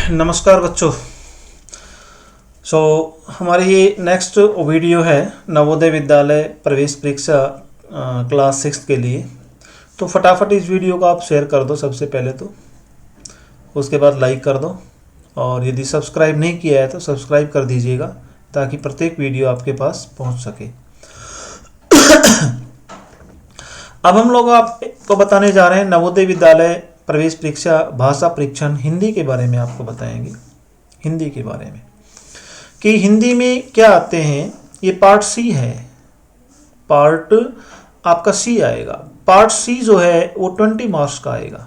नमस्कार बच्चों। हमारी ये नेक्स्ट वीडियो है नवोदय विद्यालय प्रवेश परीक्षा क्लास 6 के लिए। तो फटाफट इस वीडियो को आप शेयर कर दो सबसे पहले तो, उसके बाद लाइक कर दो, और यदि सब्सक्राइब नहीं किया है तो सब्सक्राइब कर दीजिएगा ताकि प्रत्येक वीडियो आपके पास पहुंच सके। अब हम लोग आपको बताने जा रहे हैं नवोदय विद्यालय प्रवेश परीक्षा भाषा परीक्षण हिंदी के बारे में। आपको बताएंगे हिंदी के बारे में कि हिंदी में क्या आते हैं। ये पार्ट सी है, पार्ट आपका सी आएगा। पार्ट सी जो है वो 20 मार्क्स का आएगा।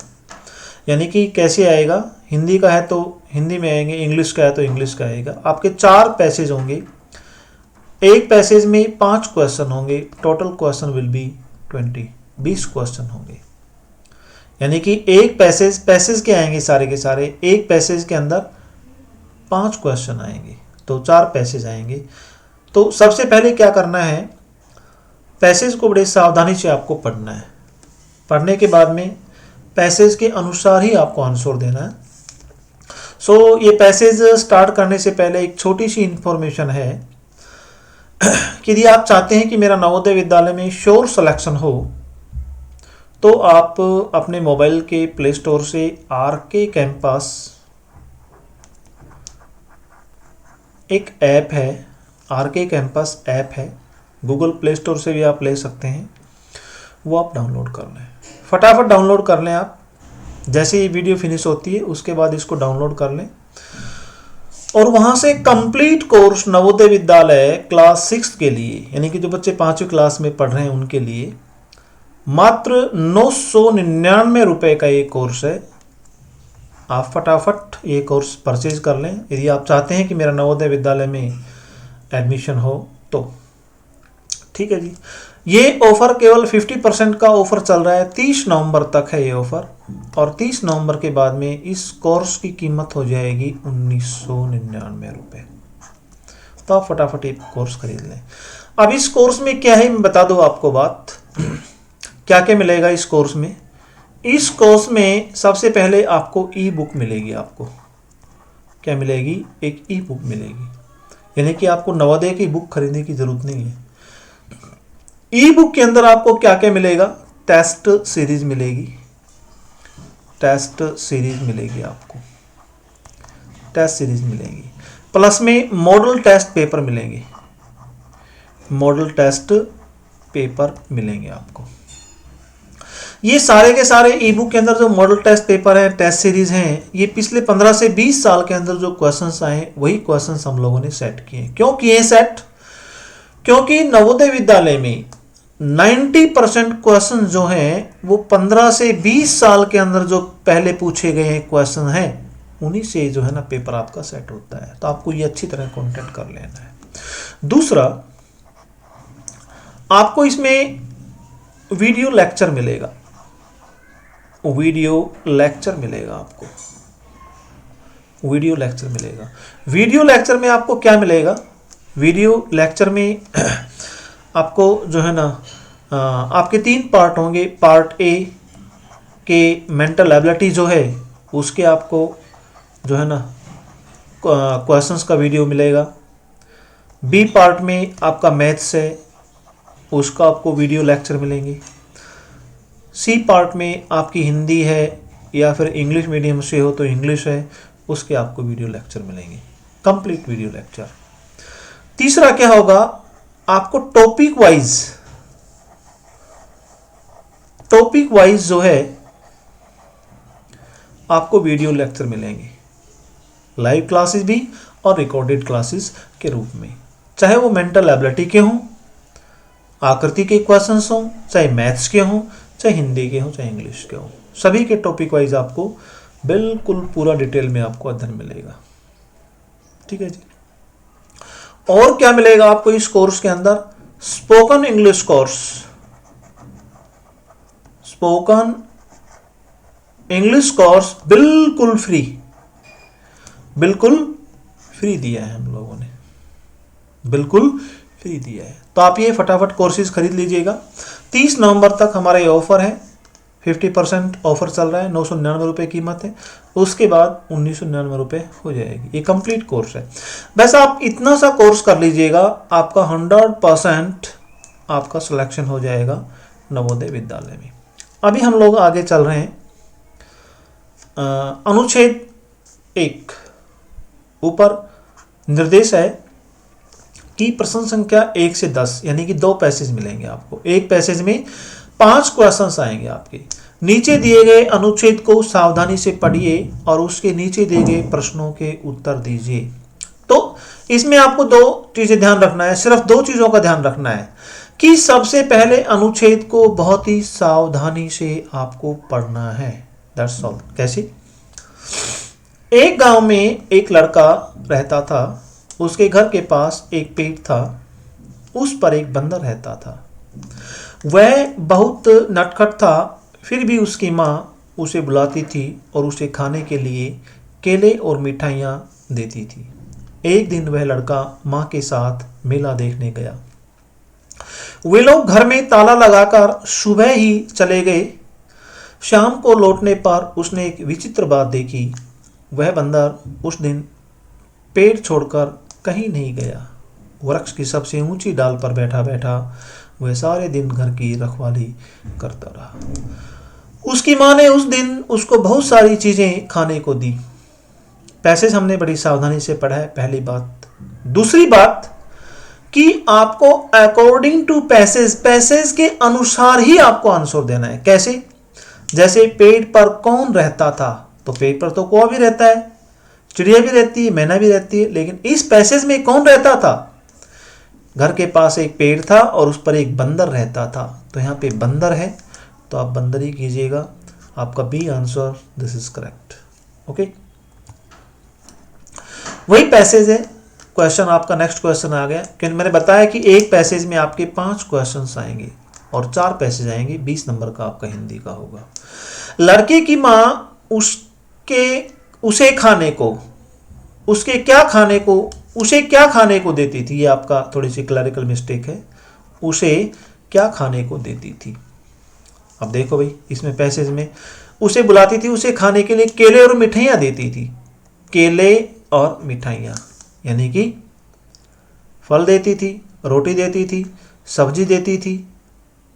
यानी कि कैसे आएगा, हिंदी का है तो हिंदी में आएंगे, इंग्लिश का है तो इंग्लिश का आएगा। आपके 4 पैसेज होंगे, एक पैसेज में 5 क्वेश्चन होंगे। Total question will be 20 question होंगे। यानी कि एक पैसेज के आएंगे सारे के सारे, एक पैसेज के अंदर 5 क्वेश्चन आएंगे, तो 4 पैसेज आएंगे। तो सबसे पहले क्या करना है, पैसेज को बड़े सावधानी से आपको पढ़ना है। पढ़ने के बाद में पैसेज के अनुसार ही आपको आंसर देना है। ये पैसेज स्टार्ट करने से पहले एक छोटी सी इंफॉर्मेशन है कि यदि आप चाहते हैं कि मेरा नवोदय विद्यालय में श्योर सिलेक्शन हो तो आप अपने मोबाइल के प्ले स्टोर से आरके कैंपस एक ऐप है, आरके कैंपस ऐप है, गूगल प्ले स्टोर से भी आप ले सकते हैं, वो आप डाउनलोड कर लें। फटाफट डाउनलोड कर लें आप, जैसे ये वीडियो फिनिश होती है उसके बाद इसको डाउनलोड कर लें। और वहाँ से complete course Navodaya Vidyalaya class 6 के लिए, यानी कि जो बच्चे 5वीं क्लास में पढ़ रहे हैं उनके लिए मात्र 999 रुपये का ये कोर्स है। आप फटाफट ये कोर्स परचेज कर लें यदि आप चाहते हैं कि मेरा नवोदय विद्यालय में एडमिशन हो तो। ठीक है जी, ये ऑफ़र केवल 50% का ऑफ़र चल रहा है, 30 नवंबर तक है ये ऑफ़र। और 30 नवंबर के बाद में इस कोर्स की कीमत हो जाएगी 1999 रुपये। तो आप फटाफट ये कोर्स खरीद लें। अब इस कोर्स में क्या है मैं बता दूँ आपको बात, क्या क्या मिलेगा इस कोर्स में। इस कोर्स में सबसे पहले आपको ई बुक मिलेगी। आपको क्या मिलेगी, एक ई बुक मिलेगी। यानी कि आपको नवोदय की बुक खरीदने की जरूरत नहीं है। ई बुक के अंदर आपको क्या क्या मिलेगा, टेस्ट सीरीज मिलेगी, टेस्ट सीरीज मिलेगी आपको, टेस्ट सीरीज मिलेगी। प्लस में मॉडल टेस्ट पेपर मिलेंगे, मॉडल टेस्ट पेपर मिलेंगे आपको। ये सारे के सारे ई बुक के अंदर जो मॉडल टेस्ट पेपर है, टेस्ट सीरीज हैं, ये पिछले 15 से 20 साल के अंदर जो क्वेश्चंस आए वही क्वेश्चंस हम लोगों ने सेट किए। क्यों किए सेट, क्योंकि नवोदय विद्यालय में 90% क्वेश्चन जो हैं वो 15 से 20 साल के अंदर जो पहले पूछे गए हैं क्वेश्चन हैं उन्हीं से जो है ना पेपर आपका सेट होता है। तो आपको ये अच्छी तरह कॉन्टेक्ट कर लेना है। दूसरा, आपको इसमें वीडियो लेक्चर मिलेगा, वीडियो लेक्चर मिलेगा आपको, वीडियो लेक्चर मिलेगा। वीडियो लेक्चर में आपको क्या मिलेगा, वीडियो लेक्चर में आपको जो है ना आपके 3 पार्ट होंगे। पार्ट ए के मेंटल एबिलिटी जो है उसके आपको जो है ना क्वेश्चंस का वीडियो मिलेगा। बी पार्ट में आपका मैथ्स है, उसका आपको वीडियो लेक्चर मिलेंगे। सी पार्ट में आपकी हिंदी है या फिर इंग्लिश मीडियम से हो तो इंग्लिश है, उसके आपको वीडियो लेक्चर मिलेंगे, कंप्लीट वीडियो लेक्चर। तीसरा क्या होगा, आपको टॉपिक वाइज जो है आपको वीडियो लेक्चर मिलेंगे, लाइव क्लासेस भी और रिकॉर्डेड क्लासेस के रूप में। चाहे वो मेंटल एबिलिटी के हों, आकृति के क्वेश्चंस हों, चाहे मैथ्स के हों, चाहे हिंदी के हों, चाहे इंग्लिश के हों, सभी के टॉपिक वाइज आपको बिल्कुल पूरा डिटेल में आपको अध्ययन मिलेगा। ठीक है जी। और क्या मिलेगा आपको इस कोर्स के अंदर, spoken English course, spoken English course बिल्कुल फ्री, बिल्कुल फ्री दिया है हम लोगों ने, बिल्कुल फ्री दिया है। तो आप ये फटाफट कोर्सेज खरीद लीजिएगा। 30 नवंबर तक हमारा ये ऑफर है। 50% ऑफर चल रहा है, 999 रुपये कीमत है, उसके बाद 1999 रुपये हो जाएगी। ये कंप्लीट कोर्स है। बस आप इतना सा कोर्स कर लीजिएगा, आपका 100% आपका सिलेक्शन हो जाएगा नवोदय विद्यालय में। अभी हम लोग आगे चल रहे हैं। अनुच्छेद 1 ऊपर निर्देश है कि प्रश्न संख्या 1 से 10 यानी कि 2 पैसेज मिलेंगे आपको। एक पैसेज में 5 क्वेश्चंस आएंगे आपके। नीचे दिए गए अनुच्छेद को सावधानी से पढ़िए और उसके नीचे दिए गए प्रश्नों के उत्तर दीजिए। तो इसमें आपको 2 चीजें ध्यान रखना है, सिर्फ 2 चीजों का ध्यान रखना है कि सबसे पहले अनुच्छेद को बहुत ही सावधानी से आपको पढ़ना है। That's all. कैसे? एक गांव में एक लड़का रहता था, उसके घर के पास एक पेड़ था, उस पर एक बंदर रहता था। वह बहुत नटखट था, फिर भी उसकी माँ उसे बुलाती थी और उसे खाने के लिए केले और मिठाइयाँ देती थी। एक दिन वह लड़का माँ के साथ मेला देखने गया। वे लोग घर में ताला लगाकर सुबह ही चले गए। शाम को लौटने पर उसने एक विचित्र बात देखी। वह बंदर उस दिन पेड़ छोड़कर कहीं नहीं गया। वृक्ष की सबसे ऊंची डाल पर बैठा बैठा वह सारे दिन घर की रखवाली करता रहा। उसकी माँ ने उस दिन उसको बहुत सारी चीजें खाने को दी। पैसेज हमने बड़ी सावधानी से पढ़ा है, पहली बात। दूसरी बात कि आपको अकॉर्डिंग टू पैसेज के अनुसार ही आपको आंसर देना है। कैसे? जैसे पेड़ पर कौन रहता था, तो पेड़ पर तो कौवा भी रहता है, चिड़िया भी रहती है, मैना भी रहती है, लेकिन इस पैसेज में कौन रहता था? घर के पास एक पेड़ था और उस पर एक बंदर रहता था। तो यहाँ पे बंदर है, तो आप बंदर ही कीजिएगा। आपका B answer, this is correct. Okay, वही पैसेज है। क्वेश्चन आपका नेक्स्ट क्वेश्चन आ गया, क्योंकि मैंने बताया कि एक पैसेज में आपके 5 क्वेश्चंस आएंगे और 4 पैसेज आएंगे। 20 नंबर का आपका हिंदी का होगा। लड़के की माँ उसे क्या खाने को देती थी? ये आपका थोड़ी सी क्लरिकल मिस्टेक है। उसे क्या खाने को देती थी? अब देखो भाई, इसमें पैसेज में उसे बुलाती थी, उसे खाने के लिए केले और मिठाइयाँ देती थी। केले और मिठाइयाँ यानी कि फल देती थी, रोटी देती थी, सब्जी देती थी।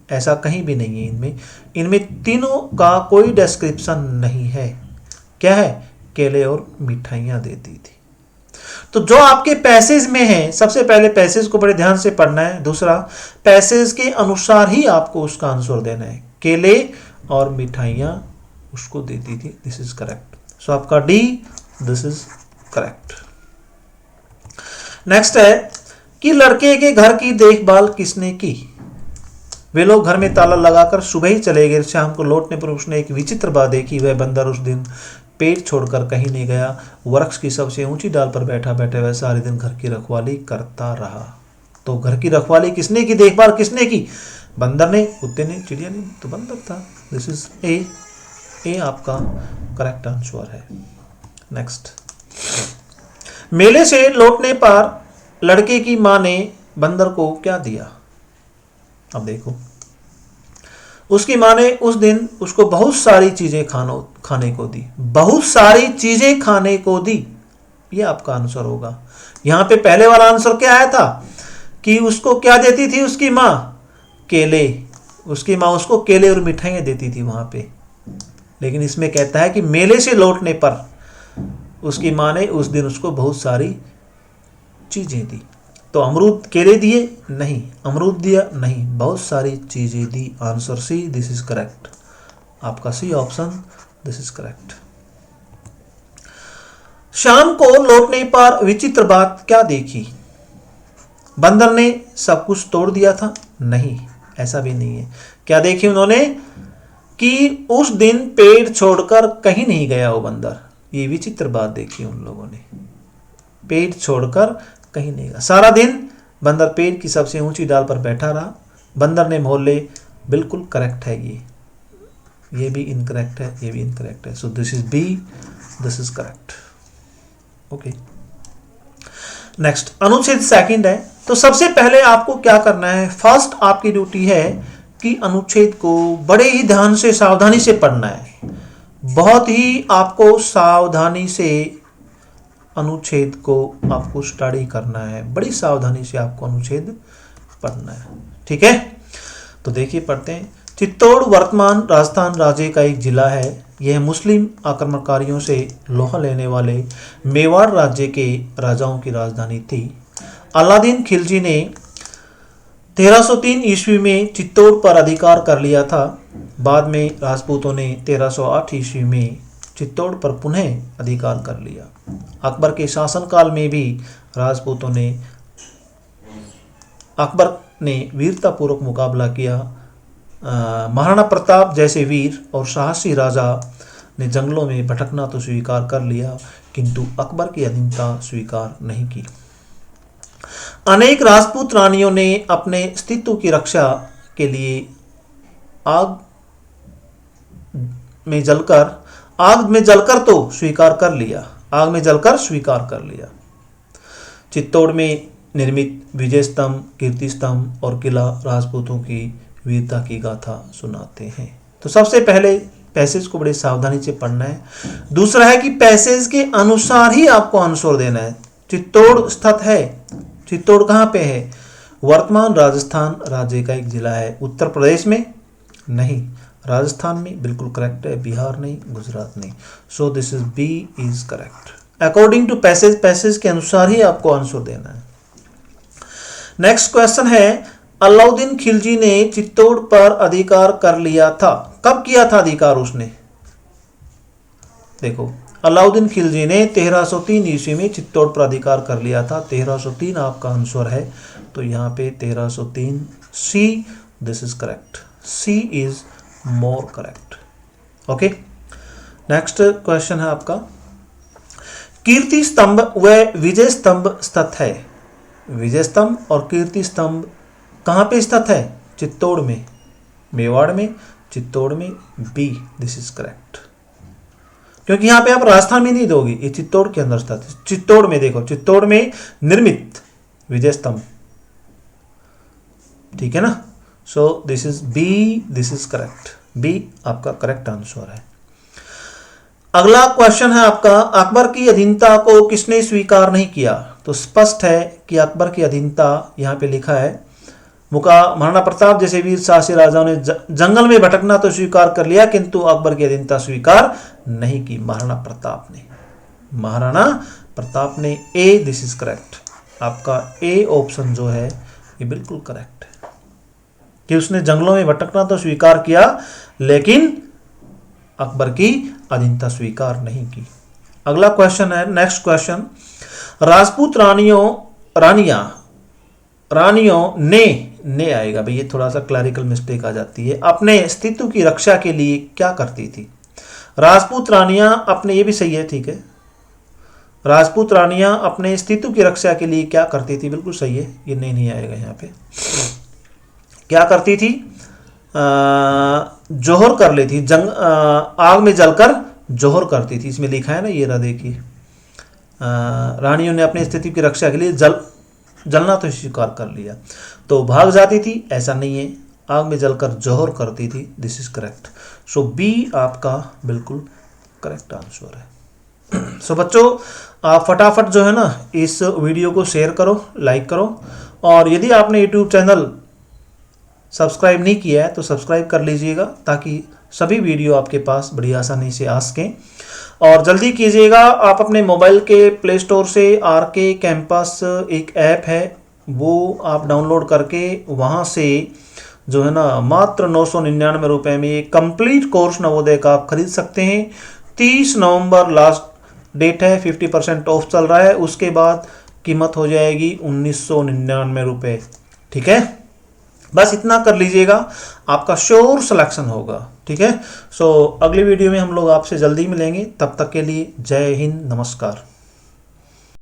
ऐसा कहीं भी नहीं है इनमें तीनों का कोई डिस्क्रिप्शन नहीं है। क्या है? केले और मिठाइयाँ देती थी। तो जो आपके पैसेज में है, सबसे पहले पैसेज को बड़े ध्यान से पढ़ना है। दूसरा, पैसेज के अनुसार ही आपको उसका आंसर देना है। केले और मिठाइयाँ उसको देती थी। This is correct. सो आपका D, this is correct. Next है कि लड़के के घर की देखभाल किसने की? वे लोग घर में ताला लगाकर सुबह ही चले गए। शाम को लौटने पर उसने एक विचित्र बात देखी। वह बंदर उस दिन पेड़ छोड़कर कहीं नहीं गया। वृक्ष की सबसे ऊंची डाल पर बैठा बैठे वह सारे दिन घर की रखवाली करता रहा। तो घर की रखवाली किसने की, देखभाल किसने की? बंदर ने, कुत्ते ने, चिड़िया ने? तो बंदर था। दिस इज ए आपका करेक्ट आंसर है। नेक्स्ट, मेले से लौटने पर लड़के की मां ने बंदर को क्या दिया? अब देखो, उसकी मां ने उस दिन उसको बहुत सारी चीजें खाने को दी। बहुत सारी चीजें खाने को दी, ये आपका आंसर होगा। यहां पे पहले वाला आंसर क्या आया था कि उसको क्या देती थी उसकी मां? केले। उसकी मां उसको केले और मिठाइयां देती थी वहां पे। लेकिन इसमें कहता है कि मेले से लौटने पर उसकी मां ने उस दिन उसको बहुत सारी चीजें दी। तो अमरूद, केले दिए? नहीं। अमरूद दिया? नहीं। बहुत सारी चीजें दी। Answer C, this is correct. आपका C option, this is correct. शाम को लौटने पर विचित्र बात क्या देखी? बंदर ने सब कुछ तोड़ दिया था? नहीं, ऐसा भी नहीं है। क्या देखी उन्होंने? कि उस दिन पेड़ छोड़कर कहीं नहीं गया वो बंदर। ये विचित्र बात देखी उन लोगों ने। पेड़ छोड़कर कहीं नहीं गया। सारा दिन बंदर पेड़ की सबसे ऊंची डाल पर बैठा रहा। बंदर ने मोहल्ले, बिल्कुल करेक्ट है ये भी इनकरेक्ट है, ये भी इनकरेक्ट है। So this is B, this is correct. Okay, next अनुच्छेद 2 है। तो सबसे पहले आपको क्या करना है? फर्स्ट आपकी ड्यूटी है की अनुच्छेद को बड़े ही ध्यान से सावधानी से पढ़ना है। बहुत ही आपको सावधानी से अनुच्छेद को आपको स्टडी करना है, बड़ी सावधानी से आपको अनुच्छेद पढ़ना है। ठीक है, तो देखिए पढ़ते हैं। चित्तौड़ वर्तमान राजस्थान राज्य का एक जिला है। यह मुस्लिम आक्रमणकारियों से लोहा लेने वाले मेवाड़ राज्य के राजाओं की राजधानी थी। अलादीन खिलजी ने 1303 ईस्वी में चित्तौड़ पर अधिकार कर लिया था। बाद में राजपूतों ने 1308 वीं में चित्तौड़ पर पुनः अधिकार कर लिया। अकबर के शासनकाल में भी राजपूतों ने अकबर ने वीरतापूर्वक मुकाबला किया। महाराणा प्रताप जैसे वीर और साहसी राजा ने जंगलों में भटकना तो स्वीकार कर लिया, किंतु अकबर की अधीनता स्वीकार नहीं की। अनेक राजपूत रानियों ने अपने अस्तित्व की रक्षा के लिए आग में जलकर तो स्वीकार कर लिया, आग में जलकर स्वीकार कर लिया। चित्तौड़ में निर्मित विजय स्तंभ, कीर्ति स्तंभ और किला राजपूतों की वीरता की गाथा सुनाते हैं। तो सबसे पहले पैसेज को बड़ी सावधानी से पढ़ना है। दूसरा है कि पैसेज के अनुसार ही आपको आंसर देना है। चित्तौड़ स्थित है, चित्तौड़ कहाँ पे है? वर्तमान राजस्थान राज्य का एक जिला है। उत्तर प्रदेश में नहीं, राजस्थान में बिल्कुल करेक्ट है, बिहार नहीं, गुजरात नहीं। So this is B is correct according to passage. Passage के अनुसार ही आपको आंसर देना है। नेक्स्ट क्वेश्चन है, अलाउद्दीन खिलजी ने चित्तौड़ पर अधिकार कर लिया था। कब किया था अधिकार उसने? देखो, अलाउद्दीन खिलजी ने 1303 ईस्वी में चित्तौड़ पर अधिकार कर लिया था। 1303 आपका आंसर है, तो यहाँ पे 1303 C, this is correct. C is more correct. Okay, next question है आपका, कीर्ति स्तंभ व विजय स्तंभ स्थित है। विजय स्तंभ और कीर्ति स्तंभ कहाँ पे स्थित है? चित्तौड़ में, मेवाड़ में, चित्तौड़ में। बी, दिस इज करेक्ट, क्योंकि यहाँ पे आप राजस्थान में नहीं दोगे, ये चित्तौड़ के अंदर स्थित है। चित्तौड़ में देखो, चित्तौड़ में निर्मित विजय स्तंभ, ठीक है ना। So this is B, this is correct. B आपका करेक्ट आंसर है। अगला क्वेश्चन है आपका, अकबर की अधीनता को किसने स्वीकार नहीं किया? तो स्पष्ट है कि अकबर की अधीनता यहाँ पे लिखा है, महाराणा प्रताप जैसे वीर साहसी राजाओं ने जंगल में भटकना तो स्वीकार कर लिया, किंतु अकबर की अधीनता स्वीकार नहीं की। महाराणा प्रताप ने। ए, दिस इज करेक्ट। आपका ए ऑप्शन जो है ये बिल्कुल करेक्ट है कि उसने जंगलों में भटकना तो स्वीकार किया, लेकिन अकबर की अधीनता स्वीकार नहीं की। अगला क्वेश्चन है, नेक्स्ट क्वेश्चन, राजपूत रानियों ने आएगा भाई, ये थोड़ा सा क्लैरिकल मिस्टेक आ जाती है। अपने अस्तित्व की रक्षा के लिए क्या करती थी? राजपूत रानियां अपने, ये भी सही है, ठीक है। राजपूत रानियां अपने अस्तित्व की रक्षा के लिए क्या करती थी? बिल्कुल सही है, ये नहीं आएगा यहाँ पे। क्या करती थी? जौहर कर लेती, आग में जलकर जौहर करती थी। इसमें लिखा है ना, ये रहा देखिए, रानियों ने अपनी स्थिति की रक्षा के लिए जलना तो स्वीकार कर लिया, तो भाग जाती थी, ऐसा नहीं है, आग में जलकर जौहर करती थी। This is correct. So B आपका बिल्कुल करेक्ट आंसर है। सो बच्चों, आप फटाफट जो है ना इस वीडियो को शेयर करो, लाइक करो, और यदि आपने यूट्यूब चैनल सब्सक्राइब नहीं किया है तो सब्सक्राइब कर लीजिएगा, ताकि सभी वीडियो आपके पास बड़ी आसानी से आ सकें। और जल्दी कीजिएगा, आप अपने मोबाइल के प्ले स्टोर से RK कैंपस एक ऐप है, वो आप डाउनलोड करके वहाँ से जो है ना मात्र 999 रुपये में एक कंप्लीट कोर्स नवोदय का आप खरीद सकते हैं। 30 नवंबर लास्ट डेट है, 50% ऑफ चल रहा है, उसके बाद कीमत हो जाएगी 1999 रुपये। ठीक है, बस इतना कर लीजिएगा, आपका श्योर सिलेक्शन होगा। ठीक है, सो अगली वीडियो में हम लोग आपसे जल्दी मिलेंगे, तब तक के लिए जय हिंद, नमस्कार।